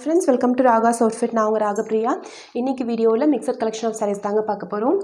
friends, welcome to Raga's Outfit. நான் உங்க ராகப்பிரியா. இன்னைக்கு வீடியோவில் மிக்சர் கலெக்ஷன் ஆஃப் சாரீஸ் தாங்க பார்க்க போகிறோம்.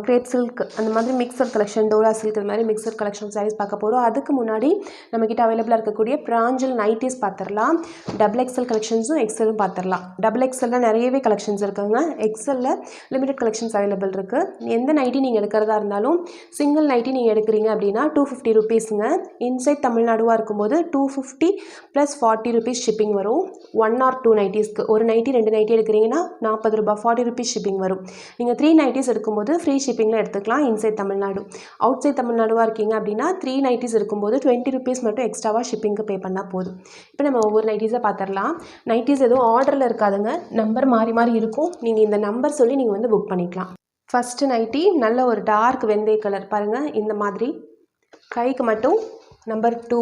கிரேப் சில்க் அந்த மாதிரி மிக்சர் கலெக்ஷன், டோரா சில்க் இந்த மாதிரி மிக்சர் கலெக்ஷன் ஆஃப் சாரீஸ் பார்க்க போகிறோம். அதுக்கு முன்னாடி நம்மக்கிட்ட அவைலபிளாக இருக்கக்கூடிய பிராஞ்சல் நைட்டிஸ் பார்த்துடலாம். டபுள் எக்ஸல் கலெக்ஷன்ஸும் எக்ஸலும் பார்த்துடலாம். டபுள் எக்ஸலில் நிறையவே கலெக்ஷன்ஸ் இருக்குங்க. எக்ஸலில் லிமிடெட் கலெக்ஷன்ஸ் அவைலபிள் இருக்குது. எந்த நைட்டி நீங்கள் எடுக்கிறதா இருந்தாலும் சிங்கிள் நைட்டி நீங்கள் எடுக்கிறீங்க அப்படின்னா 250 ருபீஸுங்க. இன்சைட் தமிழ்நாடுவாக இருக்கும்போது 250 + 40 ருபீஸ் ஷிப்பிங் வரும். 1 or 2 நைட்டிஸ்க்கு ஒரு நைட்டி 2 நைட்டி எடுக்கிறீங்கன்னா 40 ரூபாய் 40 ருபீஸ் ஷிப்பிங் வரும். நீங்கள் 3 நைட்டிஸ் எடுக்கும்போது ஃப்ரீ ஷிப்பிங்கில் எடுத்துக்கலாம் இன்சைட் தமிழ்நாடு. அவுட் சைட் தமிழ்நாடுவாக இருக்கீங்க அப்படின்னா 3 நைட்டிஸ் இருக்கும்போது 20 ருபீஸ் மட்டும் எக்ஸ்ட்ராவாக ஷிப்பிங்க்கு பே பண்ணால் போதும். இப்போ நம்ம ஒவ்வொரு நைட்டிஸாக பார்த்துடலாம். நைட்டிஸ் எதுவும் ஆர்டரில் இருக்காதுங்க, நம்பர் மாறி மாறி இருக்கும். நீங்கள் இந்த நம்பர் சொல்லி நீங்கள் வந்து புக் பண்ணிக்கலாம். ஃபஸ்ட்டு நைட்டி நல்ல ஒரு டார்க் வெந்தய கலர் பாருங்கள். இந்த மாதிரி கைக்கு மட்டும் நம்பர் 2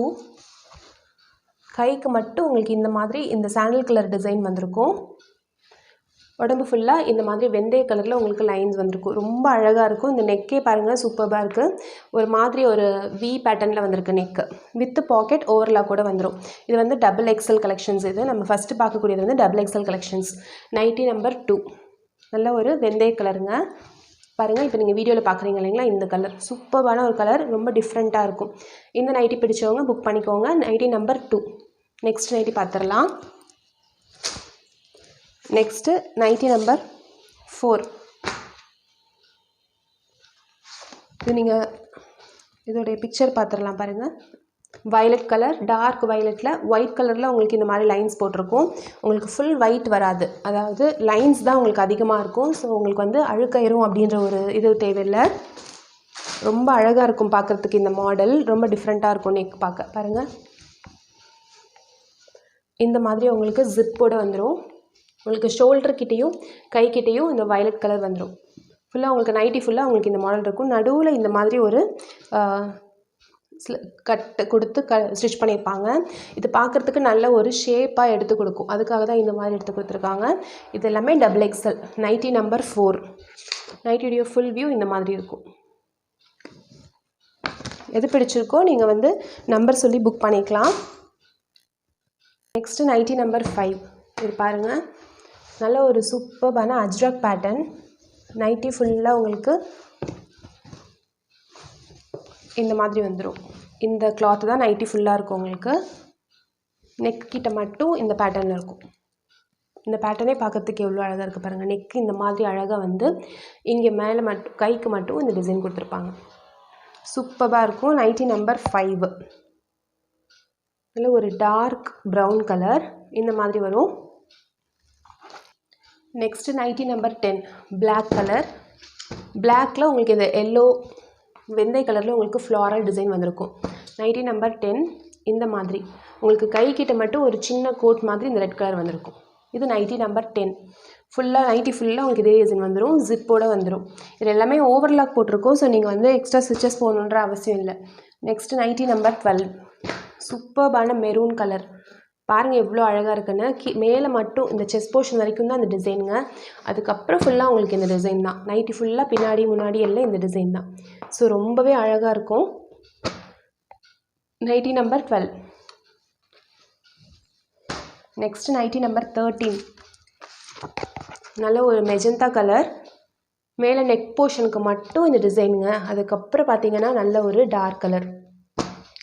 கைக்கு மட்டும் உங்களுக்கு இந்த மாதிரி இந்த சாண்டல் கலர் டிசைன் வந்திருக்கும். உடம்பு ஃபுல்லாக இந்த மாதிரி வெந்தய கலரில் உங்களுக்கு லைன்ஸ் வந்திருக்கும். ரொம்ப அழகாக இருக்கும். இந்த நெக்கே பாருங்கள், சூப்பராக இருக்குது. ஒரு மாதிரி ஒரு வி பேட்டர்னில் வந்திருக்கு நெக்கு. வித் பாக்கெட் ஓவர்லாக் கூட வந்துடும். இது வந்து டபுள் எக்ஸல் கலெக்ஷன்ஸ். இது நம்ம ஃபஸ்ட்டு பார்க்கக்கூடியது வந்து double excel collections. Nighty number 2 நல்ல ஒரு வெந்தய கலருங்க. பாருங்கள், இப்போ நீங்கள் வீடியோவில் பார்க்குறீங்க இல்லைங்களா, இந்த கலர் சூப்பரான ஒரு கலர், ரொம்ப டிஃப்ரெண்ட்டாக இருக்கும். இந்த நைட்டி பிடிச்சவங்க புக் பண்ணிக்கோங்க. Nightie number 2. நெக்ஸ்ட் நைட்டி பார்த்துடலாம். Next nighty number 4. இது நீங்கள் இதோடைய பிக்சர் பார்த்துடலாம் பாருங்கள். வயலட் கலர், டார்க் வயலட்டில் ஒயிட் கலரில் உங்களுக்கு இந்த மாதிரி லைன்ஸ் போட்டிருக்கும். உங்களுக்கு ஃபுல் ஒயிட் வராது, அதாவது லைன்ஸ் தான் உங்களுக்கு அதிகமாக இருக்கும். ஸோ உங்களுக்கு வந்து அழுக்கயிரும் அப்படின்ற ஒரு இது தேவையில்லை. ரொம்ப அழகாக இருக்கும் பார்க்குறதுக்கு. இந்த மாடல் ரொம்ப டிஃப்ரெண்ட்டாக இருக்கும். நெக் பார்க்க பாருங்கள், இந்த மாதிரி உங்களுக்கு ஜிப்போடு வந்துடும். உங்களுக்கு ஷோல்டர் கிட்டேயும் கைக்கிட்டேயும் இந்த வயலட் கலர் வந்துடும். ஃபுல்லாக உங்களுக்கு நைட்டி ஃபுல்லாக உங்களுக்கு இந்த மாடல் இருக்கும். நடுவில் இந்த மாதிரி ஒரு கட்டு கொடுத்து ஸ்டிச் பண்ணியிருப்பாங்க. இது பார்க்குறதுக்கு நல்ல ஒரு ஷேப்பாக எடுத்து கொடுக்கும். அதுக்காக தான் இந்த மாதிரி எடுத்து கொடுத்துருக்காங்க. இது எல்லாமே டபுள் எக்ஸல். Nighty number 4. நைட்டியுடைய ஃபுல் வியூ இந்த மாதிரி இருக்கும். எது பிடிச்சிருக்கோ நீங்கள் வந்து நம்பர் சொல்லி புக் பண்ணிக்கலாம். Next nighty number 5. இது பாருங்கள், நல்ல ஒரு சூப்பரான அஜ்ரக் பேட்டர்ன். நைட்டி ஃபுல்லாக உங்களுக்கு இந்த மாதிரி வந்துடும். இந்த கிளாத் தான் நைட்டி ஃபுல்லாக இருக்கும். உங்களுக்கு நெக் கிட்ட மட்டும் இந்த பேட்டர்னில் இருக்கும். இந்த பேட்டர்னே பார்க்கறதுக்கு எவ்வளோ அழகாக இருக்குது பாருங்கள். நெக் இந்த மாதிரி அழகாக வந்து இங்கே மேலே மட்டும் கைக்கு மட்டும் இந்த டிசைன் கொடுத்துருப்பாங்க. சூப்பராக இருக்கும். நைட்டி நம்பர் 5 நல்ல ஒரு டார்க் ப்ரௌன் கலர் இந்த மாதிரி வரும். Next nighty number 10 black colour. பிளாக்கில் உங்களுக்கு இந்த எல்லோ வெந்தய கலரில் உங்களுக்கு ஃப்ளாரல் டிசைன் வந்திருக்கும். நைட்டி நம்பர் 10 இந்த மாதிரி உங்களுக்கு கைக்கிட்ட மட்டும் ஒரு சின்ன கோட் மாதிரி இந்த ரெட் கலர் வந்திருக்கும். இது நைட்டி நம்பர் 10. ஃபுல்லாக நைட்டி ஃபுல்லாக உங்களுக்கு இதே டிசைன் வந்துடும். ஜிப்போடு வந்துடும். இது எல்லாமே ஓவர்லாக் போட்டிருக்கோம். ஸோ நீங்கள் வந்து எக்ஸ்ட்ரா ஸ்டிச்சஸ் போகணுன்ற அவசியம் இல்லை. நெக்ஸ்ட்டு நைட்டி நம்பர் 12 சூப்பர்பான மெரூன் கலர். பாருங்கள் எவ்வளோ அழகாக இருக்குன்னு. மேலே மட்டும் இந்த செஸ்ட் போர்ஷன் வரைக்கும் தான் இந்த டிசைனுங்க. அதுக்கப்புறம் ஃபுல்லாக உங்களுக்கு இந்த டிசைன் தான். நைட்டி ஃபுல்லாக பின்னாடி முன்னாடி எல்லாம் இந்த டிசைன் தான். ஸோ ரொம்பவே அழகாக இருக்கும். Nighty number 12. Next nighty number 13 நல்ல ஒரு மெஜந்தா கலர். மேலே நெக் போர்ஷனுக்கு மட்டும் இந்த டிசைனுங்க. அதுக்கப்புறம் பார்த்தீங்கன்னா நல்ல ஒரு டார்க் கலர்.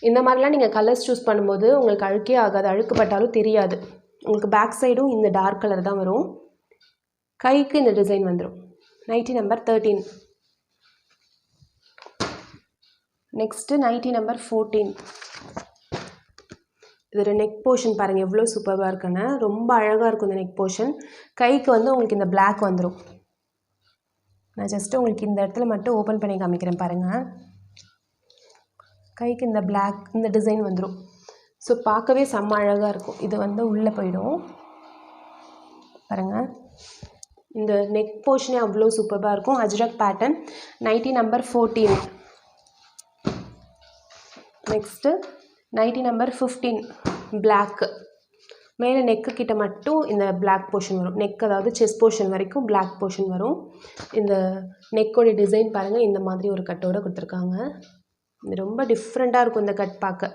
இந்த மாதிரிலாம் நீங்கள் கலர்ஸ் சூஸ் பண்ணும்போது உங்களுக்கு அழுக்கே ஆகாது, அழுக்குப்பட்டாலும் தெரியாது. உங்களுக்கு பேக் சைடும் இந்த டார்க் கலர் தான் வரும். கைக்கு இந்த டிசைன் வந்துடும். Nightie number 13. Next nighty number 14. இது நெக் போர்ஷன் பாருங்கள் எவ்வளோ சூப்பராக இருக்குன்னு. ரொம்ப அழகாக இருக்கும் இந்த நெக் போர்ஷன். கைக்கு வந்து உங்களுக்கு இந்த பிளாக் வந்துடும். நான் ஜஸ்ட்டு உங்களுக்கு இந்த இடத்துல மட்டும் ஓப்பன் பண்ணி காமிக்கிறேன் பாருங்கள். கைக்கு இந்த பிளாக் இந்த டிசைன் வந்துடும். ஸோ பார்க்கவே செம்ம அழகாக இருக்கும். இது வந்து உள்ளே போயிடும் பாருங்கள். இந்த நெக் போர்ஷனே அவ்வளோ சூப்பராக இருக்கும். Ajrakh pattern. Nighty number 14. Next nighty number 15 black. மேலே நெக்கு கிட்ட மட்டும் இந்த பிளாக் போர்ஷன் வரும். நெக் அதாவது செஸ்ட் போர்ஷன் வரைக்கும் பிளாக் போர்ஷன் வரும். இந்த நெக்கோட டிசைன் பாருங்கள், இந்த மாதிரி ஒரு கட்டோடு கொடுத்துருக்காங்க. இது ரொம்ப டிஃப்ரெண்ட்டாக இருக்கும் இந்த கட் பார்க்க.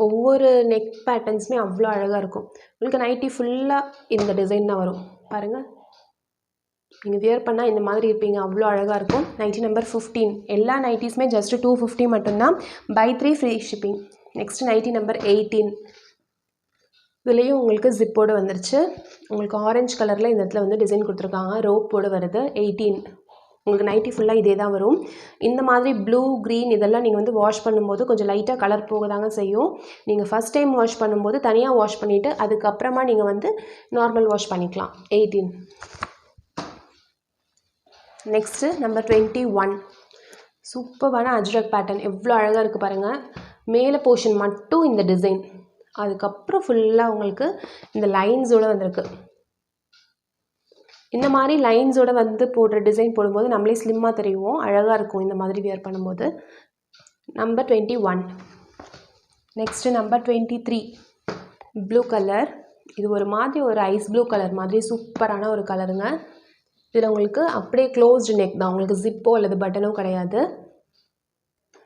ஒவ்வொரு நெக் பேட்டர்ன்ஸுமே அவ்வளோ அழகாக இருக்கும். உங்களுக்கு நைட்டி ஃபுல்லாக இந்த டிசைன் தான் வரும் பாருங்கள். நீங்கள் வியர் பண்ணால் இந்த மாதிரி இருப்பீங்க, அவ்வளோ அழகாக இருக்கும். Nighty number 15. எல்லா நைட்டிஸுமே ஜஸ்ட்டு 250 மட்டும்தான். Buy 3 free shipping. Next nighty number 18. இதுலேயும் உங்களுக்கு ஜிப்போடு வந்துருச்சு. உங்களுக்கு ஆரஞ்சு கலரில் இந்த இடத்துல வந்து டிசைன் கொடுத்துருக்காங்க, ரோப்போடு வருது. 18. உங்களுக்கு நைட்டி ஃபுல்லாக இதே தான் வரும். இந்த மாதிரி ப்ளூ க்ரீன் இதெல்லாம் நீங்கள் வந்து வாஷ் பண்ணும்போது கொஞ்சம் லைட்டாக கலர் போக தாங்க செய்யும். நீங்கள் ஃபஸ்ட் டைம் வாஷ் பண்ணும்போது தனியாக வாஷ் பண்ணிவிட்டு அதுக்கப்புறமா நீங்கள் வந்து நார்மல் வாஷ் பண்ணிக்கலாம். 18. Next number 21. சூப்பரான அஜ்ரக் பேட்டர்ன், எவ்வளோ அழகாக இருக்குது பாருங்கள். மேலே போர்ஷன் மட்டும் இந்த டிசைன், அதுக்கப்புறம் ஃபுல்லாக உங்களுக்கு இந்த லைன்ஸோடு வந்திருக்கு. இந்த மாதிரி லைன்ஸோடு வந்து போடுற டிசைன் போடும்போது நம்மளே ஸ்லிம்மாக தெரியும், அழகாக இருக்கும் இந்த மாதிரி வியர் பண்ணும்போது. Number 21. Next number 23. Blue colour. இது ஒரு மாதிரி ஒரு ஐஸ் ப்ளூ கலர் மாதிரி சூப்பரான ஒரு கலருங்க. இதில் உங்களுக்கு அப்படியே க்ளோஸ்டு நெக் தான், உங்களுக்கு ஜிப்போ அல்லது பட்டனோ கிடையாது.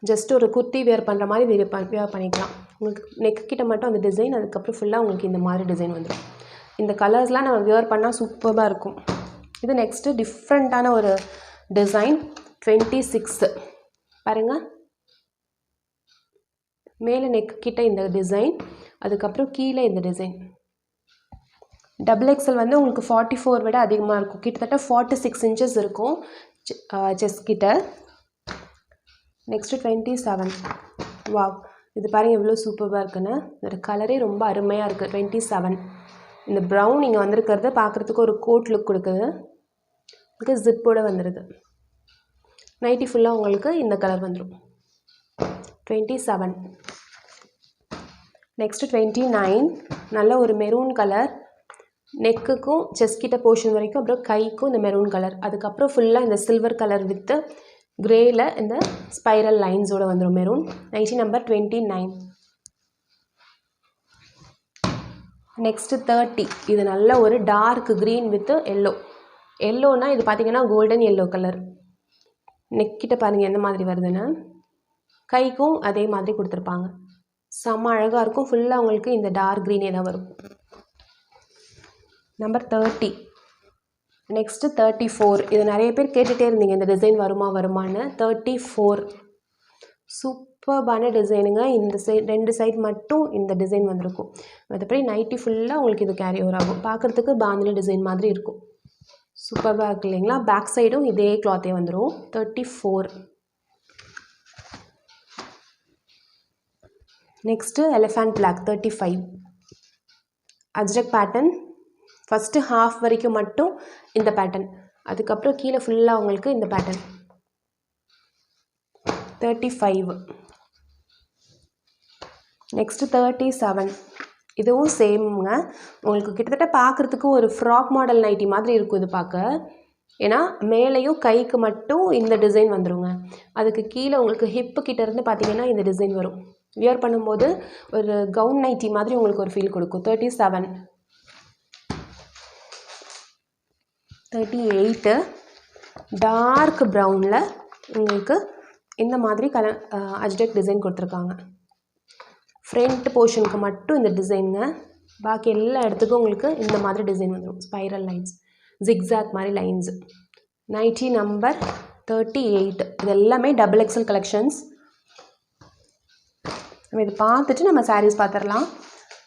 ஜஸ்ட் ஒரு குர்த்தி வேர் பண்ணுற மாதிரி வேர் பண்ணிக்கலாம். உங்களுக்கு நெக் கிட்ட மட்டும் அந்த டிசைன், அதுக்கப்புறம் ஃபுல்லாக உங்களுக்கு இந்த மாதிரி டிசைன் வந்துடும். இந்த கலர்ஸ்லாம் நம்ம வேர் பண்ணால் சூப்பராக இருக்கும். இது நெக்ஸ்ட்டு டிஃப்ரெண்ட்டான ஒரு டிசைன். 26 பாருங்கள். மேலே நெக் கிட்ட இந்த டிசைன், அதுக்கப்புறம் கீழே இந்த டிசைன். டபுள் எக்ஸல் வந்து உங்களுக்கு 44 விட அதிகமாக இருக்கும், கிட்டத்தட்ட 46 இன்ச்சஸ் இருக்கும் செஸ்ட் கிட்ட. நெக்ஸ்ட்டு 27. வாவ், இது பாருங்கள் எவ்வளோ சூப்பராக இருக்குன்னு. இதோட கலரே ரொம்ப அருமையாக இருக்குது. 27. இந்த ப்ரௌன் இங்கே வந்திருக்கிறது பார்க்குறதுக்கு ஒரு கோட் லுக் கொடுக்குது. உங்களுக்கு ஜிப்போடு வந்துடுது. நைட்டி ஃபுல்லாக உங்களுக்கு இந்த கலர் வந்துடும். 27. நெக்ஸ்ட்டு 29. நல்ல ஒரு மெரூன் கலர். நெக்குக்கும் செஸ்ட் கிட்ட போர்ஷன் வரைக்கும், அப்புறம் கைக்கும் இந்த மெரூன் கலர், அதுக்கப்புறம் ஃபுல்லாக இந்த சில்வர் கலர் வித்து கிரேயில் இந்த ஸ்பைரல் லைன்ஸோடு வந்துடும் மெரூன். Nightie number 29. நெக்ஸ்ட்டு 30. இது நல்ல ஒரு டார்க் க்ரீன் வித்து எல்லோ. எல்லோனா இது பார்த்திங்கன்னா கோல்டன் எல்லோ கலர். நெக்கிட்ட பாருங்கள் எந்த மாதிரி வருதுன்னு. கைக்கும் அதே மாதிரி கொடுத்துருப்பாங்க, செம்ம அழகாக இருக்கும். ஃபுல்லாக உங்களுக்கு இந்த டார்க் க்ரீனே தான் வரும். நம்பர் 30. நெக்ஸ்ட்டு 34. இது நிறைய பேர் கேட்டுகிட்டே இருந்தீங்க இந்த டிசைன் வருமானு. 34 சூப்பர்பான டிசைனுங்க. இந்த சைட் 2 சைட் மட்டும் இந்த டிசைன் வந்திருக்கும். மற்றபடி நைட்டி ஃபுல்லாக உங்களுக்கு இது கேரி ஓவர் ஆகும். பார்க்குறதுக்கு பாந்தினி டிசைன் மாதிரி இருக்கும். சூப்பராக இருக்குது இல்லைங்களா? பேக் சைடும் இதே கிளாத்தே வந்துடும். 34. Next elephant black. 35. Ajrakh pattern. First half வரைக்கும் மட்டும் இந்த பேட்டர்ன், அதுக்கப்புறம் கீழே ஃபுல்லாக உங்களுக்கு இந்த பேட்டர்ன். 35. நெக்ஸ்ட்டு 37. இதுவும் சேமுங்க. உங்களுக்கு கிட்டத்தட்ட பார்க்குறதுக்கு ஒரு ஃப்ராக் மாடல் நைட்டி மாதிரி இருக்கும் இது பார்க்க. ஏன்னா மேலேயும் கைக்கு மட்டும் இந்த டிசைன் வந்துடுங்க. அதுக்கு கீழே உங்களுக்கு ஹிப்பு கிட்டேருந்து பார்த்திங்கன்னா இந்த டிசைன் வரும். வியர் பண்ணும்போது ஒரு கவுன் நைட்டி மாதிரி உங்களுக்கு ஒரு ஃபீல் கொடுக்கும். 37. 38. டார்க் ப்ரௌனில் உங்களுக்கு இந்த மாதிரி கலர் அஜ்ரக் டிசைன் கொடுத்துருக்காங்க. ஃப்ரண்ட் போர்ஷனுக்கு மட்டும் இந்த டிசைனுங்க, பாக்கி எல்லா இடத்துக்கும் உங்களுக்கு இந்த மாதிரி டிசைன் வந்துடும். ஸ்பைரல் லைன்ஸ், ஜிக்ஸாக் மாதிரி லைன்ஸ். Nightie number 38. இது எல்லாமே டபுள் எக்ஸல் கலெக்ஷன்ஸ். நம்ம இது பார்த்துட்டு நம்ம சாரீஸ் பார்த்துடலாம்.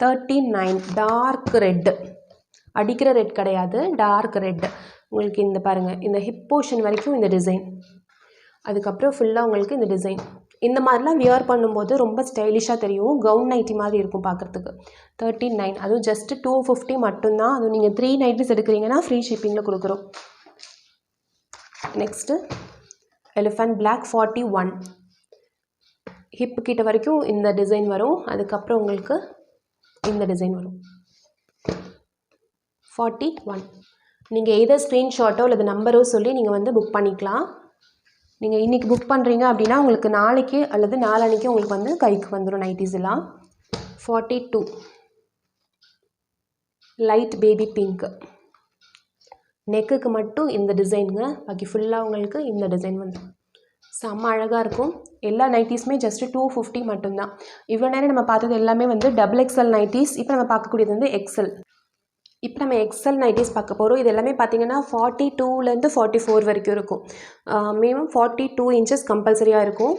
39. டார்க் ரெட்டு, அடிக்கிற ரெட் கிடையாது, டார்க் ரெட். உங்களுக்கு இந்த பாருங்கள், இந்த ஹிப் போர்ஷன் வரைக்கும் இந்த டிசைன், அதுக்கப்புறம் ஃபுல்லாக உங்களுக்கு இந்த டிசைன். இந்த மாதிரிலாம் வியர் பண்ணும்போது ரொம்ப ஸ்டைலிஷாக தெரியும், கவுன் நைட்டி மாதிரி இருக்கும் பார்க்குறதுக்கு. 39. அதுவும் ஜஸ்ட்டு 250 மட்டும்தான். அதுவும் நீங்கள் 3 நைட்டிஸ் எடுக்கிறீங்கன்னா ஃப்ரீ ஷிப்பிங்கில் கொடுக்குறோம். Next elephant black. 41. ஹிப்பு கிட்ட வரைக்கும் இந்த டிசைன் வரும், அதுக்கப்புறம் உங்களுக்கு இந்த டிசைன் வரும். 41. நீங்கள் எதர் ஸ்க்ரீன்ஷாட்டோ அல்லது நம்பரோ சொல்லி நீங்கள் வந்து புக் பண்ணிக்கலாம். நீங்கள் இன்றைக்கி புக் பண்ணுறீங்க அப்படின்னா உங்களுக்கு நாளைக்கு அல்லது நாளன்னைக்கு உங்களுக்கு வந்து கைக்கு வந்துடும் நைட்டிஸ் எல்லாம். 42. Light baby pink. நெக்குக்கு மட்டும் இந்த டிசைனுங்க, பாக்கி ஃபுல்லாக உங்களுக்கு இந்த டிசைன் வந்துடும். செம்ம அழகாக இருக்கும். எல்லா நைட்டிஸுமே ஜஸ்ட்டு 250 மட்டும்தான். இவ்வளோ நேரம் நம்ம பார்த்தது எல்லாமே வந்து XXL நைட்டிஸ். இப்போ நம்ம பார்க்கக்கூடியது வந்து எக்ஸல். இப்போ நம்ம எக்ஸல் நைட்டிஸ் பார்க்க போகிறோம். இது எல்லாமே பார்த்தீங்கன்னா 42லேருந்து 44 வரைக்கும் இருக்கும். மினிமம் 42 இன்ச்சஸ் கம்பல்சரியாக இருக்கும்.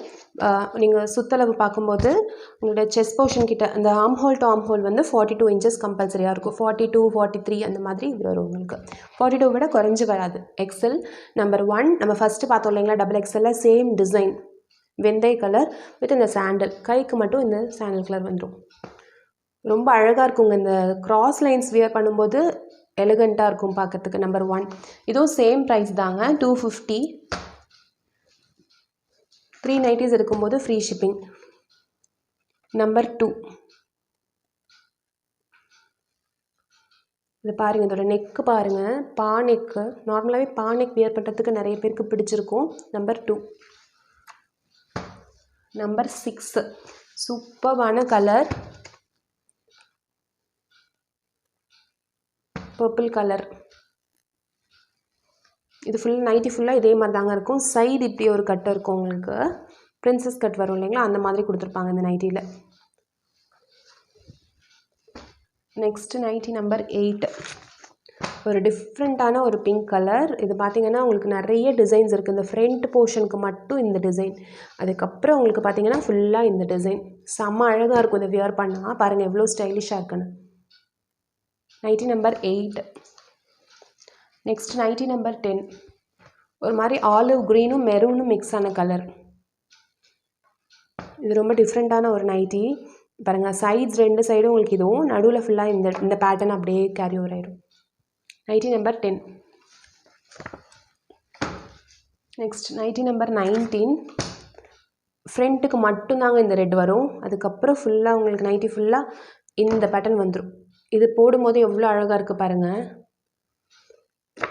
நீங்கள் சுற்றளவு பார்க்கும்போது உங்களோட செஸ்ட் போர்ஷன் கிட்ட அந்த arm whole to arm whole வந்து 42 இன்ச்சஸ் கம்பல்சரியாக இருக்கும். 42, 43 அந்த மாதிரி இது வரும் உங்களுக்கு. 42 விட குறைஞ்சி வராது. எக்ஸல் நம்பர் 1 நம்ம ஃபஸ்ட்டு பார்த்தோம் இல்லைங்களா, XXL சேம் டிசைன் வெந்தய கலர் வித் இந்த சாண்டல். கைக்கு மட்டும் இந்த சாண்டல் கலர் வந்துடும். ரொம்ப அழகாக இருக்குங்க. இந்த கிராஸ் லைன்ஸ் வியர் பண்ணும்போது எலிகண்ட்டாக இருக்கும் பார்க்கறதுக்கு. நம்பர் 1 இதுவும் சேம் ப்ரைஸ் தாங்க, 250. 3 நைட்டிஸ் இருக்கும்போது ஃப்ரீ ஷிப்பிங். நம்பர் 2 இது பாருங்கள், இதோட நெக்கு பாருங்கள், பா நெக்கு. நார்மலாகவே பா நெக் வியர் பண்ணுறதுக்கு நிறைய பேருக்கு பிடிச்சிருக்கும். நம்பர் 2. நம்பர் 6 சூப்பரான கலர், பர்பிள் கலர். இது ஃபுல் நைட்டி ஃபுல்லாக இதே மாதிரி தாங்க இருக்கும். சைடு இப்படி ஒரு கட்டு இருக்கும் உங்களுக்கு, பிரின்சஸ் கட் வரும் இல்லைங்களா, அந்த மாதிரி கொடுத்துருப்பாங்க இந்த நைட்டியில். நெக்ஸ்ட்டு நைட்டி நம்பர் 8 ஒரு டிஃப்ரெண்ட்டான ஒரு பிங்க் கலர். இது பார்த்திங்கன்னா உங்களுக்கு நிறைய டிசைன்ஸ் இருக்குது. இந்த ஃப்ரண்ட் போர்ஷனுக்கு மட்டும் இந்த டிசைன், அதுக்கப்புறம் உங்களுக்கு பார்த்திங்கன்னா ஃபுல்லாக இந்த டிசைன். செம்ம அழகாக இருக்கும் இதை வியர் பண்ணால். பாருங்கள் எவ்வளோ ஸ்டைலிஷாக இருக்குன்னு. Nightie number 8. Next nighty number 10 ஒரு மாதிரி ஆலிவ் க்ரீனும் மெரூனும் மிக்ஸ் ஆன கலர். இது ரொம்ப டிஃப்ரெண்ட்டான ஒரு நைட்டி. பாருங்கள் சைட்ஸ் 2 சைடும் உங்களுக்கு இதுவும், நடுவில் ஃபுல்லாக இந்த பேட்டர்ன் அப்படியே கேரி ஓவர் ஆகிடும். Nightie number 10. Next nighty number 19 ஃப்ரண்ட்டுக்கு மட்டும்தாங்க இந்த ரெட் வரும். அதுக்கப்புறம் ஃபுல்லாக உங்களுக்கு நைட்டி ஃபுல்லாக இந்த பேட்டர்ன் வந்துடும். இது போடும்போது எவ்வளோ அழகாக இருக்குது பாருங்கள்.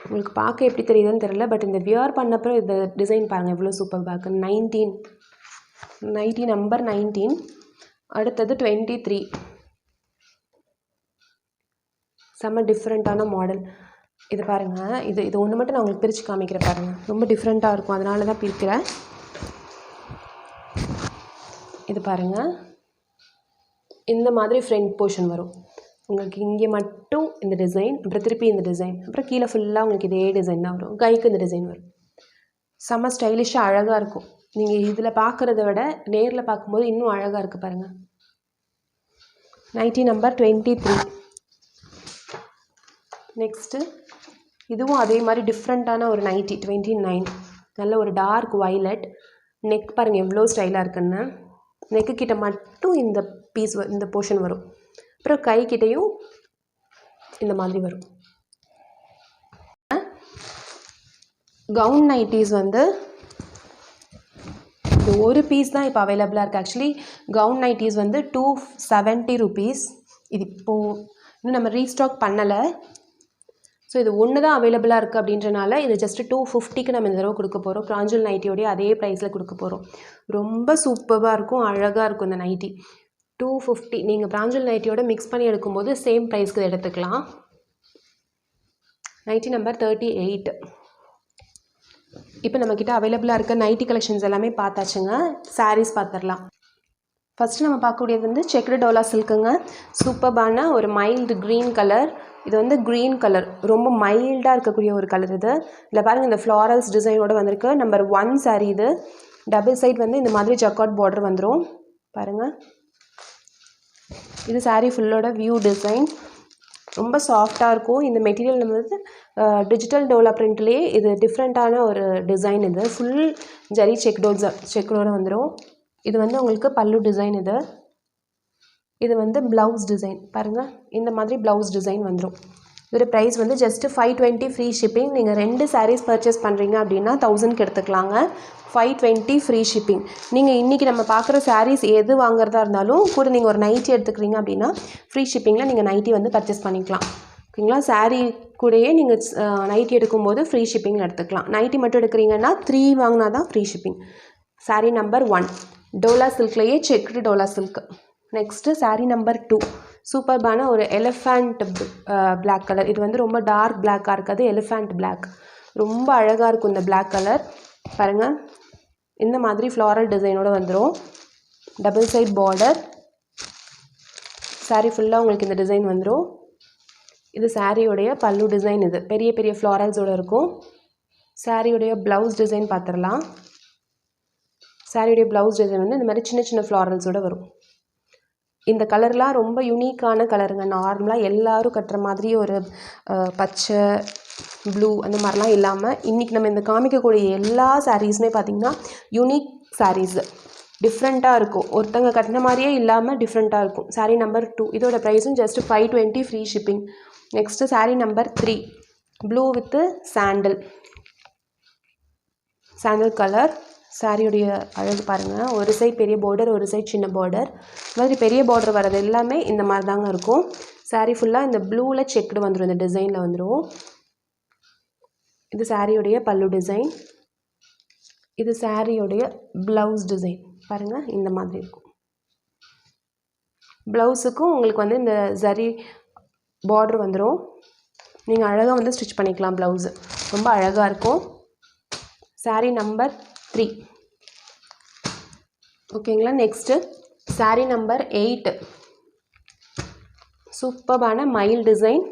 உங்களுக்கு பார்க்க எப்படி தெரியுதுன்னு தெரியல, பட் இந்த வியர் பண்ணப்பறம் இந்த டிசைன் பாருங்கள் எவ்வளோ சூப்பராக இருக்குது. 19 நைட்டி நம்பர் 19. அடுத்தது 23 செம்ம டிஃப்ரெண்ட்டான மாடல். இது பாருங்கள், இது ஒன்று மட்டும் நான் உங்களுக்கு பிரித்து காமிக்கிறேன் பாருங்கள். ரொம்ப டிஃப்ரெண்ட்டாக இருக்கும், அதனால தான் பிரிக்கிறேன். இது பாருங்கள், இந்த மாதிரி ஃப்ரண்ட் போர்ஷன் வரும் உங்களுக்கு. இங்கே மட்டும் இந்த டிசைன், அப்புறம் திருப்பி இந்த டிசைன், அப்புறம் கீழே ஃபுல்லாக உங்களுக்கு இதே டிசைன் தான் வரும். கைக்கு இந்த டிசைன் வரும். செம்ம ஸ்டைலிஷாக அழகாக இருக்கும். நீங்கள் இதில் பார்க்குறத விட நேரில் பார்க்கும்போது இன்னும் அழகாக இருக்குது பாருங்கள். Nightie number 23. நெக்ஸ்ட்டு இதுவும் அதே மாதிரி டிஃப்ரெண்ட்டான ஒரு நைட்டி 29. நல்ல ஒரு டார்க் வைலட். நெக் பாருங்கள் எவ்வளோ ஸ்டைலாக இருக்குன்னு. நெக்கு கிட்ட மட்டும் இந்த பீஸ் இந்த போர்ஷன் வரும். அப்புறம் கை கிட்டையும் இந்த மாதிரி வரும். கவுன் நைட்டிஸ் வந்து இது ஒரு பீஸ் தான் இப்போ அவைலபிளாக இருக்குது. ஆக்சுவலி கவுன் நைட்டிஸ் வந்து 270 rupees. இது இப்போது இன்னும் நம்ம ரீஸ்டாக் பண்ணலை. ஸோ இது ஒன்று தான் அவைலபிளாக இருக்குது அப்படின்றனால இது ஜஸ்ட்டு 250க்கு நம்ம இந்த தடவை கொடுக்க போகிறோம். பிராஞ்சல் நைட்டியோடைய அதே ப்ரைஸில் கொடுக்க போகிறோம். ரொம்ப சூப்பராக இருக்கும், அழகாக இருக்கும் இந்த நைட்டி. 250 நீங்கள் பிராஞ்சல் நைட்டியோட மிக்ஸ் பண்ணி எடுக்கும்போது சேம் ப்ரைஸ்க்கு எடுத்துக்கலாம். Nightie number 38. இப்போ நம்மக்கிட்ட அவைலபிளாக இருக்க நைட்டி கலெக்ஷன்ஸ் எல்லாமே பார்த்தாச்சுங்க. சாரீஸ் பார்த்துடலாம். ஃபஸ்ட்டு நம்ம பார்க்கக்கூடியது வந்து செக்குடு டோலா சில்க்குங்க. சூப்பர்பான ஒரு மைல்டு க்ரீன் கலர். இது வந்து க்ரீன் கலர், ரொம்ப மைல்டாக இருக்கக்கூடிய ஒரு கலர் இது. இதில் பாருங்கள் இந்த ஃப்ளாரல்ஸ் டிசைனோடு வந்திருக்கு. நம்பர் 1 சாரீ இது. டபுள் சைட் வந்து இந்த மாதிரி ஜக்காட் பார்டர் வந்துடும் பாருங்கள். இது சாரீ ஃபுல்லோட வியூ டிசைன். ரொம்ப சாஃப்டாக இருக்கும். இந்த மெட்டீரியல் நம்ம வந்து டிஜிட்டல் டோலா பிரிண்ட்லேயே இது டிஃப்ரெண்ட்டான ஒரு டிசைன். இது ஃபுல் ஜரி செக்கோட வந்துடும். இது வந்து உங்களுக்கு பல்லு டிசைன். இது வந்து ப்ளவுஸ் டிசைன் பாருங்கள். இந்த மாதிரி ப்ளவுஸ் டிசைன் வந்துடும். இதோட ப்ரைஸ் வந்து ஜஸ்ட்டு 520 ஃப்ரீ ஷிப்பிங். நீங்கள் 2 சாரீஸ் பர்ச்சேஸ் பண்ணுறீங்க அப்படின்னா 1000க்கு எடுத்துக்கலாங்க. 520 ஃப்ரீ ஷிப்பிங். நீங்கள் இன்றைக்கி நம்ம பார்க்குற சாரீஸ் எது வாங்குறதா இருந்தாலும் கூட நீங்கள் ஒரு நைட்டி எடுத்துக்கிறீங்க அப்படின்னா ஃப்ரீ ஷிப்பிங்கில் நீங்கள் நைட்டி வந்து பர்ச்சேஸ் பண்ணிக்கலாம். ஓகேங்களா. சாரீ கூடயே நீங்கள் நைட்டி எடுக்கும்போது ஃப்ரீ ஷிப்பிங்கில் எடுத்துக்கலாம். நைட்டி மட்டும் எடுக்கிறீங்கன்னா 3 வாங்கினா தான் free shipping. Saree number 1 Dola சில்க்லேயே checked Dola silk. Next saree number 2 சூப்பர்பான ஒரு எலிஃபண்ட் பிளாக் கலர். இது வந்து ரொம்ப டார்க் பிளாக்காக இருக்காது, எலிஃபண்ட் பிளாக். ரொம்ப அழகாக இருக்கும் இந்த பிளாக் கலர் பாருங்கள். இந்த மாதிரி ஃப்ளாரல் டிசைனோட வந்துடும். Double side border. சாரீ ஃபுல்லாக உங்களுக்கு இந்த டிசைன் வந்துடும். இது சாரியோடைய பல்லு டிசைன். இது பெரிய பெரிய ஃப்ளாரல்ஸோடு இருக்கும். சாரியுடைய ப்ளவுஸ் டிசைன் பார்த்துடலாம். சாரியுடைய ப்ளவுஸ் டிசைன் வந்து இந்த மாதிரி சின்ன சின்ன ஃப்ளாரல்ஸோடு வரும். இந்த கலர்லாம் ரொம்ப யூனிக்கான கலருங்க. நார்மலாக எல்லோரும் கட்டுற மாதிரி ஒரு பச்சை ப்ளூ அந்த மாதிரிலாம் இல்லாமல் இன்றைக்கி நம்ம இந்த காமிக்கக்கூடிய எல்லா சாரீஸுமே பார்த்திங்கன்னா யூனிக் சாரீஸு, டிஃப்ரெண்ட்டாக இருக்கும். ஒருத்தங்க கட்டின மாதிரியே இல்லாமல் டிஃப்ரெண்ட்டாக இருக்கும். சாரீ நம்பர் 2 இதோட ப்ரைஸும் just 520 free shipping. Next saree number 3 blue with sandal colour. சாரியுடைய அழகு பாருங்கள். ஒரு சைட் பெரிய பார்டர், ஒரு சைட் சின்ன பார்டர். இந்த மாதிரி பெரிய பார்டர் வர்றது எல்லாமே இந்த மாதிரி தாங்க இருக்கும். சாரீ ஃபுல்லாக இந்த ப்ளூவில் செக்குடு வந்துடும். இந்த டிசைனில் வந்துடும். இது சாரியுடைய பல்லு டிசைன். இது சாரியுடைய ப்ளவுஸ் டிசைன் பாருங்கள். இந்த மாதிரி இருக்கும். ப்ளவுஸுக்கும் உங்களுக்கு வந்து இந்த ஜரி பார்டர் வந்துடும். நீங்கள் அழகாக வந்து ஸ்டிச் பண்ணிக்கலாம். ப்ளவுஸு ரொம்ப அழகாக இருக்கும். சாரீ நம்பர் 3 ஓகேங்களா. நெக்ஸ்ட்டு சாரீ நம்பர் 8 சூப்பரான மயில் டிசைன்.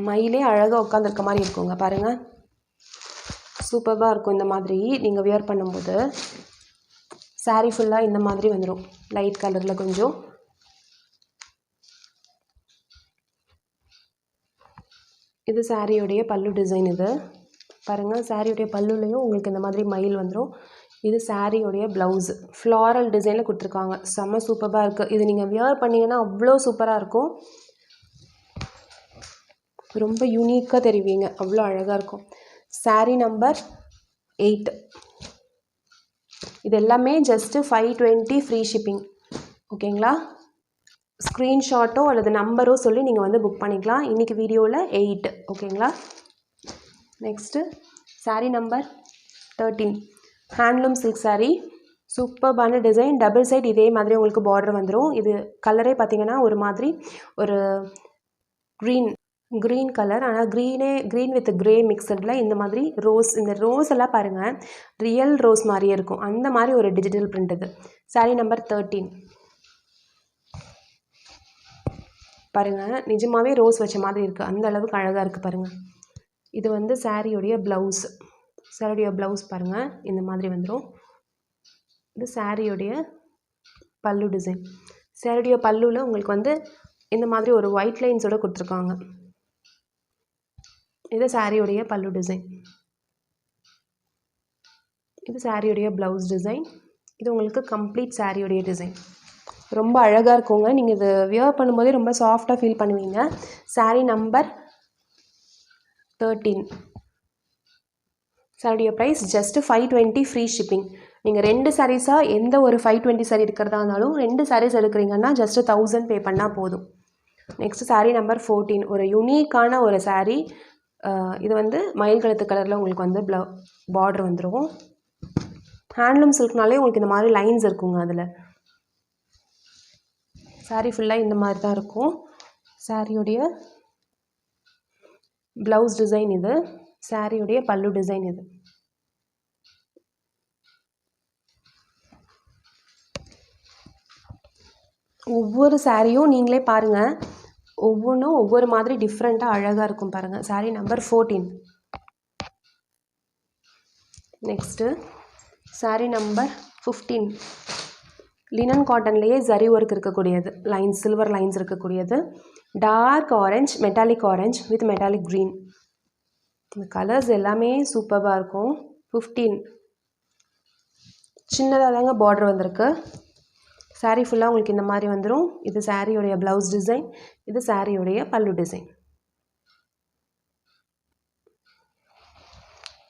மயிலே அழகாக உட்காந்துருக்க மாதிரி இருக்குங்க பாருங்கள். சூப்பராக இருக்கும். இந்த மாதிரி நீங்கள் வியர் பண்ணும்போது சாரீ ஃபுல்லாக இந்த மாதிரி வந்துடும். லைட் கலரில் கொஞ்சம். இது சாரியுடைய பல்லு டிசைன். இது பாருங்கள். சாரியுடைய பல்லுலேயும் உங்களுக்கு இந்த மாதிரி மயில் வந்துடும். இது சாரியுடைய ப்ளவுஸு ஃப்ளாரல் டிசைனில் கொடுத்துருக்காங்க. செம்ம சூப்பராக இருக்குது. இது நீங்கள் வியர் பண்ணிங்கன்னா அவ்வளோ சூப்பராக இருக்கும். ரொம்ப யூனிக்காக தெரிவிங்க. அவ்வளோ அழகாக இருக்கும். சாரீ நம்பர் 8 இது எல்லாமே ஜஸ்ட்டு 520 ஃப்ரீ ஷிப்பிங். ஓகேங்களா. ஸ்க்ரீன்ஷாட்டோ அல்லது நம்பரோ சொல்லி நீங்கள் வந்து புக் பண்ணிக்கலாம். இன்றைக்கி வீடியோவில் 8 ஓகேங்களா. Next saree number 13 handloom silk saree. சூப்பர்பான டிசைன். டபுள் சைட் இதே மாதிரி உங்களுக்கு பார்டர் வந்துடும். இது கலரே பார்த்திங்கன்னா ஒரு மாதிரி ஒரு க்ரீன் கலர். ஆனால் க்ரீன் வித் க்ரே மிக்சடில் இந்த மாதிரி ரோஸ். இந்த ரோஸ் எல்லாம் பாருங்கள் ரியல் ரோஸ் மாதிரியே இருக்கும். அந்த மாதிரி ஒரு டிஜிட்டல் பிரிண்ட். இது சாரீ நம்பர் 13 பாருங்கள். நிஜமாகவே ரோஸ் வச்ச மாதிரி இருக்குது. அந்த அளவுக்கு அழகாக இருக்குது பாருங்கள். இது வந்து சாரியுடைய ப்ளவுஸ். சாரியுடைய ப்ளவுஸ் பாருங்கள் இந்த மாதிரி வந்துடும். இது சாரியுடைய பல்லு டிசைன். சாரியுடைய பல்லுவில் உங்களுக்கு வந்து இந்த மாதிரி ஒரு ஒயிட் லைன்ஸோடு கொடுத்துருக்காங்க. இது சாரியுடைய பல்லு டிசைன். இது சாரியுடைய ப்ளவுஸ் டிசைன். இது உங்களுக்கு கம்ப்ளீட் சாரியுடைய டிசைன். ரொம்ப அழகாக இருக்குங்க. நீங்கள் இது வியர் பண்ணும்போதே ரொம்ப சாஃப்டாக ஃபீல் பண்ணுவீங்க. சாரீ நம்பர் 13 சாரியுடைய ப்ரைஸ் ஜஸ்ட்டு 520 ஃப்ரீ ஷிப்பிங். நீங்கள் 2 சாரீஸாக எந்த ஒரு 520 சாரீ எடுக்கிறதா இருந்தாலும் 2 சாரீஸ் எடுக்கிறீங்கன்னா ஜஸ்ட்டு 1000 பே பண்ணால் போதும். நெக்ஸ்ட்டு சாரீ நம்பர் 14 ஒரு யூனிக்கான ஒரு சாரீ. இது வந்து மயில் கழுத்து கலரில் உங்களுக்கு வந்து பார்டர் வந்துடும். ஹேண்ட்லூம் சில்க்னாலே உங்களுக்கு இந்த மாதிரி லைன்ஸ் இருக்குங்க. அதில் சாரீ ஃபுல்லாக இந்த மாதிரி தான் இருக்கும். சாரியுடைய ப்ளவுஸ் டிசைன். இது சாரியுடைய பல்லு டிசைன். இது ஒவ்வொரு சாரியும் நீங்களே பாருங்கள். ஒவ்வொன்றும் ஒவ்வொரு மாதிரி டிஃப்ரெண்ட்டாக அழகாக இருக்கும் பாருங்கள். Saree number 14 next saree number 15 linen காட்டன்லேயே ஜரி ஒர்க் இருக்கக்கூடியது. லைன்ஸ் சில்வர் லைன்ஸ் இருக்கக்கூடியது. Dark orange, metallic orange with metallic green. இந்த கலர்ஸ் எல்லாமே சூப்பராக இருக்கும். 15 சின்னதாக தாங்க பார்டர் வந்திருக்கு. சாரீ ஃபுல்லாக உங்களுக்கு இந்த மாதிரி வந்துடும். இது சாரியுடைய ப்ளவுஸ் டிசைன். இது சாரியுடைய பல்லு டிசைன்.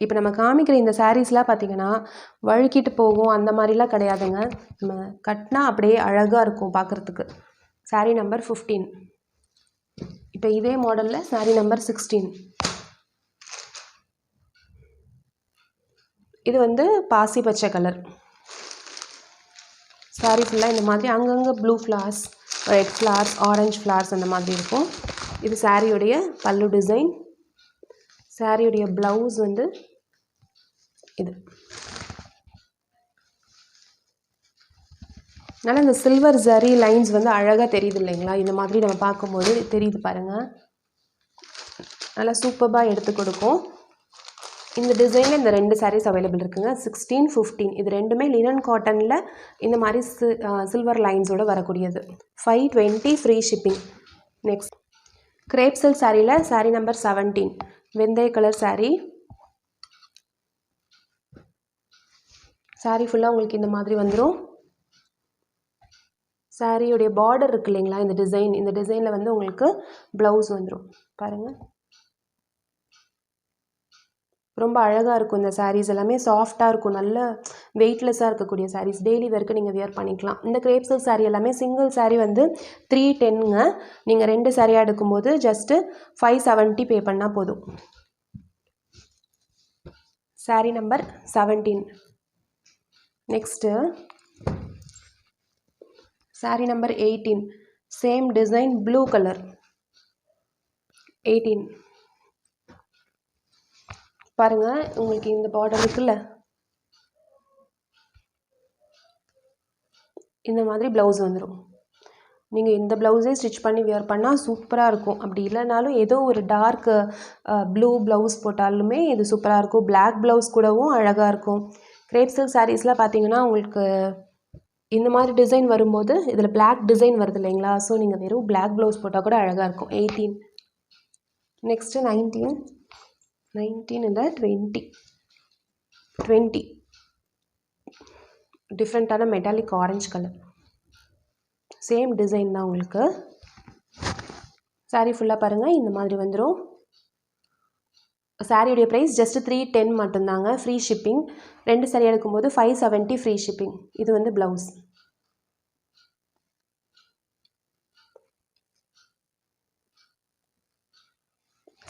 இப்போ நம்ம காமிக்கிற இந்த சாரீஸ்லாம் பார்த்திங்கன்னா வழுக்கிட்டு போகும் அந்த மாதிரிலாம் கிடையாதுங்க. நம்ம கட்டினா அப்படியே அழகாக இருக்கும் பார்க்குறதுக்கு. சாரீ நம்பர் 15 இப்போ இதே மாடலில் சாரீ நம்பர் 16 இது வந்து பாசி பச்சை கலர். சாரீ ஃபுல்லாக இந்த மாதிரி அங்கங்கே blue flowers, red flowers, orange flowers அந்த மாதிரி இருக்கும். இது சாரியுடைய பல்லு டிசைன். சாரியுடைய ப்ளவுஸ் வந்து இது அதனால் இந்த சில்வர் ஜரி லைன்ஸ் வந்து அழகாக தெரியுது இல்லைங்களா, இந்த மாதிரி நம்ம பார்க்கும்போது தெரியுது பாருங்கள், நல்லா சூப்பராக எடுத்து கொடுக்கும். இந்த டிசைனில் இந்த 2 சாரீஸ் அவைலபிள் இருக்குங்க. 16, 15 இது ரெண்டுமே லினன் காட்டனில் இந்த மாதிரி சில்வர் லைன்ஸோடு வரக்கூடியது. 520 free shipping. Next grape silk சாரியில் சாரீ நம்பர் 17 வெந்தய கலர் சாரீ. சாரீ ஃபுல்லாக உங்களுக்கு இந்த மாதிரி வந்துடும். சாரியுடைய பார்டர் இருக்குது இல்லைங்களா, இந்த டிசைனில் வந்து உங்களுக்கு ப்ளவுஸ் வந்துடும் பாருங்கள். ரொம்ப அழகாக இருக்கும். இந்த சாரீஸ் எல்லாமே சாஃப்டாக இருக்கும், நல்ல வெயிட்லெஸ்ஸாக இருக்கக்கூடிய சாரீஸ். டெய்லி வேர்க்கு நீங்கள் வியர் பண்ணிக்கலாம். இந்த கிரேப் சில்க் சாரீ எல்லாமே சிங்கிள் சாரீ வந்து 310ங்க. நீங்கள் 2 சாரியாக எடுக்கும்போது ஜஸ்ட்டு 570 பே பண்ணால் போதும். Sari number 17. Next saree number 18 same design blue colour. 18 பாருங்கள், உங்களுக்கு இந்த பார்டர் இருக்குல்ல, இந்த மாதிரி ப்ளவுஸ் வந்துடும். நீங்கள் இந்த ப்ளவுஸே ஸ்டிச் பண்ணி வியர் பண்ணால் சூப்பராக இருக்கும். அப்படி இல்லைனாலும் ஏதோ ஒரு டார்க் ப்ளூ ப்ளவுஸ் போட்டாலுமே இது சூப்பராக இருக்கும். பிளாக் ப்ளவுஸ் கூடவும் அழகாக இருக்கும். கிரேப் சில்க் சாரீஸ்லாம் பார்த்தீங்கன்னா உங்களுக்கு இந்த மாதிரி டிசைன் வரும்போது இதில் பிளாக் டிசைன் வருது இல்லைங்களா, ஸோ நீங்கள் வெறும் பிளாக் ப்ளவுஸ் போட்டால் கூட அழகாக இருக்கும். 18. நெக்ஸ்ட்டு 19 இல்லை 20 டிஃப்ரெண்ட்டான metallic orange colour. Same design தான் உங்களுக்கு. சாரீ ஃபுல்லாக பாருங்கள் இந்த மாதிரி வந்துடும். சாரியுடைய ப்ரைஸ் ஜஸ்ட் 310 மட்டும்தாங்க. Free shipping. 2 சாரி எடுக்கும்போது 570 ஃப்ரீ ஷிப்பிங். இது வந்து blouse.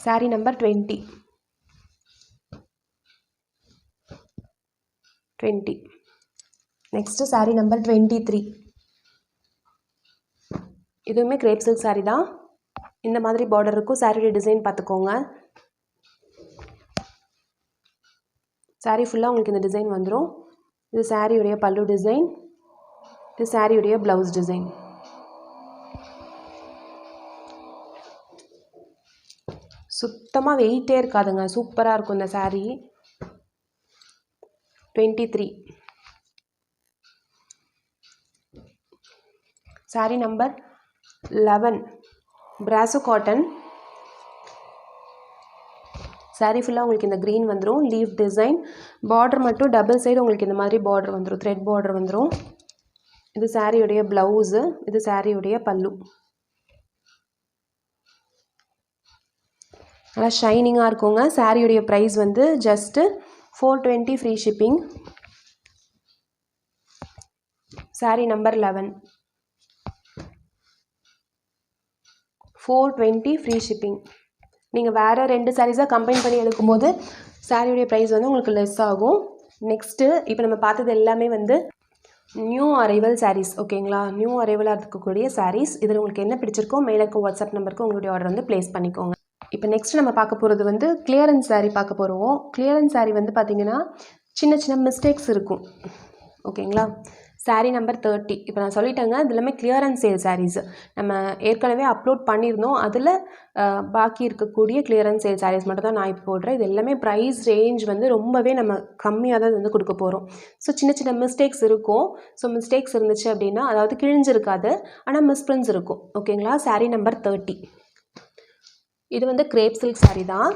Sorry number 20. Next sorry number 23. இதுவுமே கிரேப் சில்க் சாரி தான். இந்த மாதிரி பார்டர் இருக்கும். சாரியுடைய டிசைன் பார்த்துக்கோங்க. சாரீ ஃபுல்லாக உங்களுக்கு இந்த டிசைன் வந்துடும். இது சாரியுடைய பல்லு டிசைன், இது சாரியுடைய ப்ளவுஸ் டிசைன். சுத்தமாக வெயிட்டே இருக்காதுங்க, சூப்பராக இருக்கும் இந்த sari. 23. Sari number 11 brasso cotton. Sari ஃபுல்லாக உங்களுக்கு இந்த க்ரீன் வந்துடும். Leaf design. பார்டர் மட்டும் டபுள் சைடு உங்களுக்கு இந்த மாதிரி பார்டர் வந்துடும், த்ரெட் பார்டர் வந்துடும். இது சாரியுடைய ப்ளவுஸு, இது சாரியுடைய பல்லு. நல்லா ஷைனிங்காக இருக்குங்க. சாரியுடைய ப்ரைஸ் வந்து just 420 free shipping. Saree number 11 420 free shipping. நீங்கள் வேறு 2 சாரீஸாக கம்பைன் பண்ணி எடுக்கும்போது சாரியுடைய ப்ரைஸ் வந்து உங்களுக்கு லெஸ் ஆகும். நெக்ஸ்ட்டு இப்போ நம்ம பார்த்தது எல்லாமே வந்து நியூ அரைவல் சாரீஸ், ஓகேங்களா. நியூ அரைவலாக இருக்கக்கூடிய சாரீஸ். இதில் உங்களுக்கு என்ன பிடிச்சிருக்கோ மேலே இருக்க வாட்ஸ்அப் நம்பருக்கு உங்களுடைய ஆர்டர் வந்து ப்ளேஸ் பண்ணிக்கோங்க. இப்போ நெக்ஸ்ட் நம்ம பார்க்க போகிறது வந்து கிளியரன்ஸ் சாரீ பார்க்க போகிறோம். கிளியரன்ஸ் சாரீ வந்து பார்த்திங்கன்னா சின்ன சின்ன மிஸ்டேக்ஸ் இருக்கும், ஓகேங்களா. சாரீ நம்பர் 30. இப்போ நான் சொல்லிட்டேங்க, இது எல்லாமே கிளியரன்ஸ் சேல் சாரீஸ். நம்ம ஏற்கனவே அப்லோட் பண்ணியிருந்தோம், அதில் பாக்கி இருக்கக்கூடிய கிளியரன்ஸ் சேல் சாரீஸ் மட்டும் தான் நான் இப்போ போடுறேன். இது எல்லாமே ப்ரைஸ் ரேஞ்ச் வந்து ரொம்பவே நம்ம கம்மியாக தான் வந்து கொடுக்க போகிறோம். ஸோ சின்ன சின்ன மிஸ்டேக்ஸ் இருக்கும். ஸோ மிஸ்டேக்ஸ் இருந்துச்சு அப்படின்னா, அதாவது கிழிஞ்சிருக்காது, ஆனால் மிஸ்பிரிண்ட்ஸ் இருக்கும், ஓகேங்களா. சாரீ நம்பர் 30. இது வந்து கிரேப் சில்க் சாரீ தான்,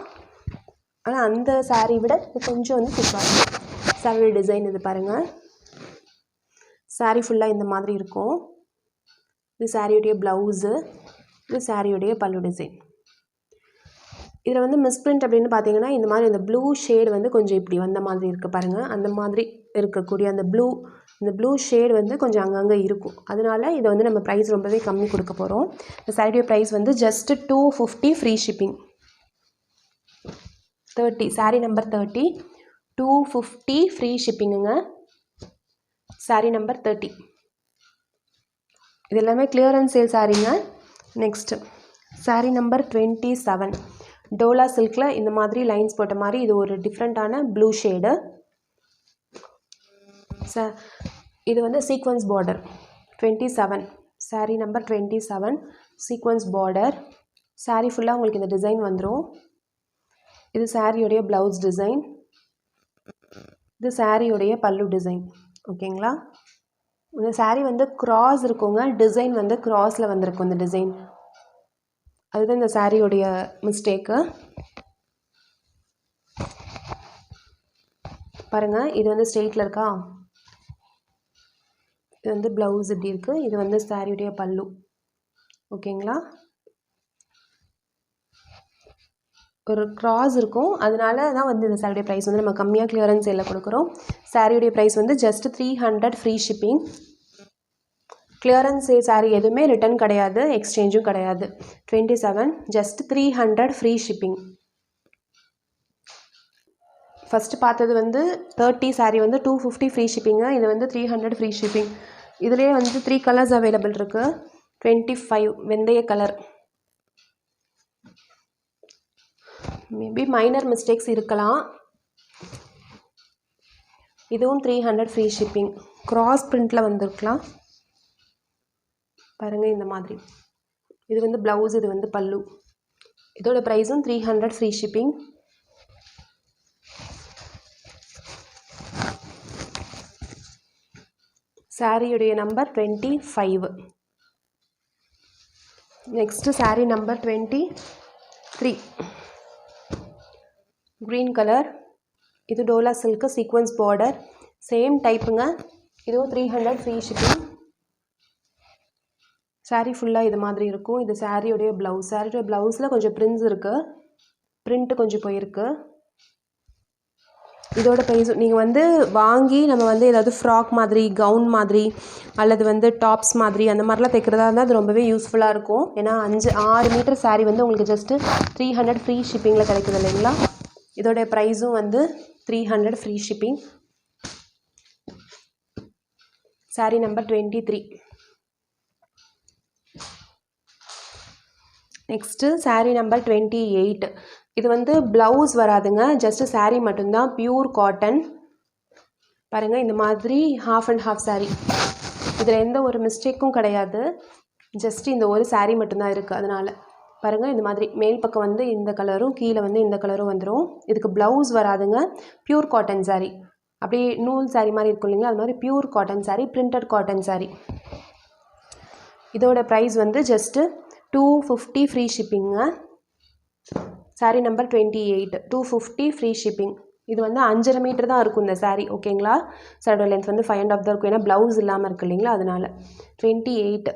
ஆனால் அந்த சாரீ விட கொஞ்சம் வந்து சூப்பராக இருக்கும். சாரியோட டிசைன் இது பாருங்கள். சாரீ ஃபுல்லாக இந்த மாதிரி இருக்கும். இது சாரியுடைய ப்ளவுஸு, இது சாரியுடைய பல்லு டிசைன். இதில் வந்து மிஸ்பிரிண்ட் அப்படின்னு பார்த்தீங்கன்னா இந்த மாதிரி இந்த ப்ளூ ஷேடு வந்து கொஞ்சம் இப்படி வந்த மாதிரி இருக்குது பாருங்கள். அந்த மாதிரி இருக்கக்கூடிய அந்த ப்ளூ ஷேடு வந்து கொஞ்சம் அங்கங்கே இருக்கும். அதனால இதை வந்து நம்ம ப்ரைஸ் ரொம்பவே கம்மி கொடுக்க போகிறோம். இந்த சாரியுடைய ப்ரைஸ் வந்து just 250 free shipping. 30 saree number 30 250 free ஷிப்பிங்குங்க. Saree number 30. இது எல்லாமே கிளியரன்ஸ் சேல் சாரீங்க. நெக்ஸ்ட்டு சாரீ நம்பர் 27 டோலா சில்கில் இந்த மாதிரி லைன்ஸ் போட்ட மாதிரி இது ஒரு டிஃப்ரெண்ட்டான ப்ளூ ஷேடு. இது வந்து sequence border 27 saree number 27 sequence border. saree ஃபுல்லாக உங்களுக்கு இந்த டிசைன் வந்துடும். இது சாரியுடைய ப்ளவுஸ் டிசைன், இது சாரியுடைய பல்லு டிசைன். ஓகேங்களா? இந்த saree வந்து கிராஸ் இருக்குங்க, டிசைன் வந்து கிராஸில் வந்திருக்கும் இந்த டிசைன். அதுதான் இந்த சாரியுடைய மிஸ்டேக்கு. பாருங்கள், இது வந்து ஸ்ட்ரெயிட்டில் இருக்கா, இது வந்து ப்ளவுஸ் இப்படி இருக்குது, இது வந்து சாரியுடைய பல்லு. ஓகேங்களா? ஒரு கிராஸ் இருக்கும், அதனால தான் வந்து இந்த சாரியுடைய ப்ரைஸ் வந்து நம்ம கம்மியாக கிளியரன்ஸ் சேலில் கொடுக்குறோம். சாரியுடைய ப்ரைஸ் வந்து just 300 free shipping. Clearance sale sari எதுவுமே ரிட்டன் கிடையாது, எக்ஸ்சேஞ்சும் கிடையாது. 27 ஜஸ்ட் 300 ஃப்ரீ ஷிப்பிங். ஃபஸ்ட்டு பார்த்தது வந்து 30 சாரீ வந்து 250 ஃப்ரீ ஷிப்பிங்கு, இது வந்து 300 ஃப்ரீ ஷிப்பிங். இதிலே வந்து 3 கலர்ஸ் அவைலபிள் இருக்குது. 25 வெந்தய கலர். மேபி மைனர் மிஸ்டேக்ஸ் இருக்கலாம். இதுவும் 300 ஃப்ரீ ஷிப்பிங். கிராஸ் பிரிண்டில் வந்திருக்கலாம் பாருங்கள், இந்த மாதிரி. இது வந்து ப்ளவுஸ், இது வந்து பல்லு. இதோட ப்ரைஸும் 300 ஃப்ரீ ஷிப்பிங். சாரியுடைய number 25. Next saree number 23 green colour. இது Dola silk sequence border, same டைப்புங்க. இதுவும் 300 ஃப்ரீ ஷிப்பிங். சாரீ ஃபுல்லாக இது மாதிரி இருக்கும். இது சாரியுடைய ப்ளவுஸ். சாரியுடைய ப்ளவுஸில் கொஞ்சம் பிரிண்ட்ஸ் இருக்குது, பிரிண்ட்டு கொஞ்சம் போயிருக்கு. இதோட ப்ரைஸ் நீங்கள் வந்து வாங்கி நம்ம வந்து ஏதாவது ஃப்ராக் மாதிரி, கவுன் மாதிரி, அல்லது வந்து டாப்ஸ் மாதிரி அந்த மாதிரிலாம் தைக்கிறதா இருந்தால் அது ரொம்பவே யூஸ்ஃபுல்லாக இருக்கும். ஏன்னா 5-6 மீட்டர் சாரீ வந்து உங்களுக்கு ஜஸ்ட்டு 300 ஃப்ரீ ஷிப்பிங்கில் கிடைக்குது இல்லைங்களா? இதோடைய ப்ரைஸும் வந்து 300 free shipping. Saree number 23. Next saree number 28. இது வந்து ப்ளவுஸ் வராதுங்க, ஜஸ்ட்டு சாரீ மட்டும்தான், பியூர் காட்டன். பாருங்கள், இந்த மாதிரி ஹாஃப் அண்ட் ஹாஃப் சாரீ. இதில் எந்த ஒரு மிஸ்டேக்கும் கிடையாது, ஜஸ்ட் இந்த ஒரு சாரீ மட்டும்தான் இருக்குது. அதனால் பாருங்கள், இந்த மாதிரி மேல் பக்கம் வந்து இந்த கலரும், கீழே வந்து இந்த கலரும் வந்துடும். இதுக்கு ப்ளவுஸ் வராதுங்க, பியூர் காட்டன் சாரீ. அப்படியே நூல் சாரீ மாதிரி இருக்கும் இல்லைங்களா, அது மாதிரி pure cotton saree, printed cotton saree. இதோட ப்ரைஸ் வந்து ஜஸ்ட்டு 250 ஃப்ரீ ஷிப்பிங்க. Saree number 28 250 free shipping. இது வந்து 5.5 மீட்டர் தான் இருக்கும் இந்த சாரீ. ஓகேங்களா? சாரியோட லென்த் வந்து 5.5 தான் இருக்கும், ஏன்னா ப்ளவுஸ் இல்லாமல் இருக்குது இல்லைங்களா, அதனால் 28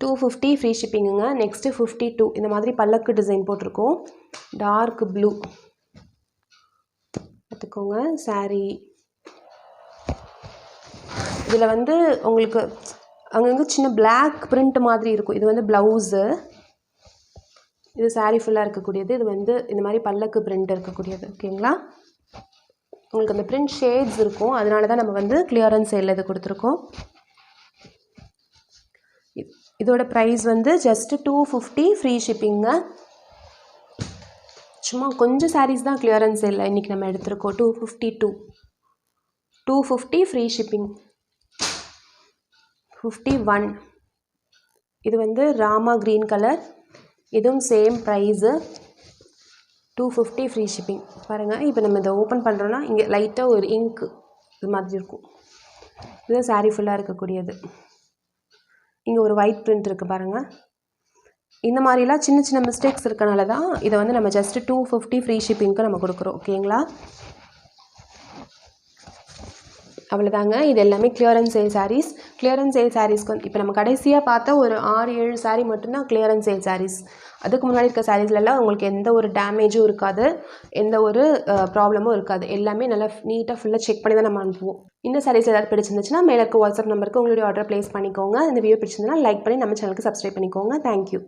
250 ஃப்ரீ ஷிப்பிங்குங்க. நெக்ஸ்ட்டு 52 இந்த மாதிரி பல்லக்கு டிசைன் போட்டிருக்கோம், டார்க் ப்ளூ. பார்த்துக்கோங்க சாரீ. இதில் வந்து உங்களுக்கு அங்கங்கே சின்ன பிளாக் பிரிண்ட் மாதிரி இருக்கும். இது வந்து ப்ளவுஸு, இது சாரீ ஃபுல்லாக இருக்கக்கூடியது. இது வந்து இந்த மாதிரி பல்லக்கு பிரிண்ட் இருக்கக்கூடியது. ஓகேங்களா? உங்களுக்கு அந்த பிரிண்ட் ஷேட்ஸ் இருக்கும், அதனால தான் நம்ம வந்து கிளியரன்ஸ் சேலில் இது கொடுத்துருக்கோம். இதோட ப்ரைஸ் வந்து ஜஸ்ட்டு 250 ஃப்ரீ ஷிப்பிங்க. சும்மா கொஞ்சம் சாரீஸ் தான் கிளியரன்ஸ் சேலில் இன்றைக்கி நம்ம எடுத்திருக்கோம். 250 ஃப்ரீ ஷிப்பிங். 51 இது வந்து ராமா க்ரீன் கலர், இதுவும் சேம் ப்ரைஸு 250 ஃப்ரீ ஷிப்பிங். பாருங்கள், இப்போ நம்ம இதை ஓப்பன் பண்ணுறோன்னா இங்கே லைட்டாக ஒரு இங்க் இது மாதிரி இருக்கும். இது சாரீ ஃபுல்லாக இருக்கக்கூடியது. இங்கே ஒரு ஒயிட் பிரிண்ட் இருக்குது பாருங்கள். இந்த மாதிரிலாம் சின்ன சின்ன மிஸ்டேக்ஸ் இருக்கனால தான் இதை வந்து நம்ம ஜஸ்ட்டு 250 ஃப்ரீ ஷிப்பிங்க்கு நம்ம கொடுக்குறோம். ஓகேங்களா? அவ்வளோதாங்க. இது எல்லாமே clearance sale sarees. Clearance sale சாரீஸ்க்கு வந்து இப்போ நம்ம கடைசியாக பார்த்தா ஒரு 6-7 சாரீ மட்டும்தான் கிளியரன்ஸ் சேல் சாரீஸ். அதுக்கு முன்னாடி இருக்க சாரீஸ்லலாம் உங்களுக்கு எந்த ஒரு டேமேஜும் இருக்காது, எந்த ஒரு ப்ராப்ளமும் இருக்காது. எல்லாமே நல்லா நீட்டாக ஃபுல்லாக செக் பண்ணி தான் நம்ம அனுப்புவோம். இந்த சாரீஸ் ஏதாவது பிடிச்சிருந்துச்சுன்னா மேலே இருக்க வாட்ஸ்அப் நம்பருக்கு உங்களுடைய ஆர்டர் ப்ளேஸ் பண்ணிக்கோங்க. இந்த வீடியோ பிடிச்சிருந்துன்னா லைக் பண்ணி நம்ம சேனலுக்கு சப்ஸ்கிரைப் பண்ணிக்கோங்க. தேங்க்யூ.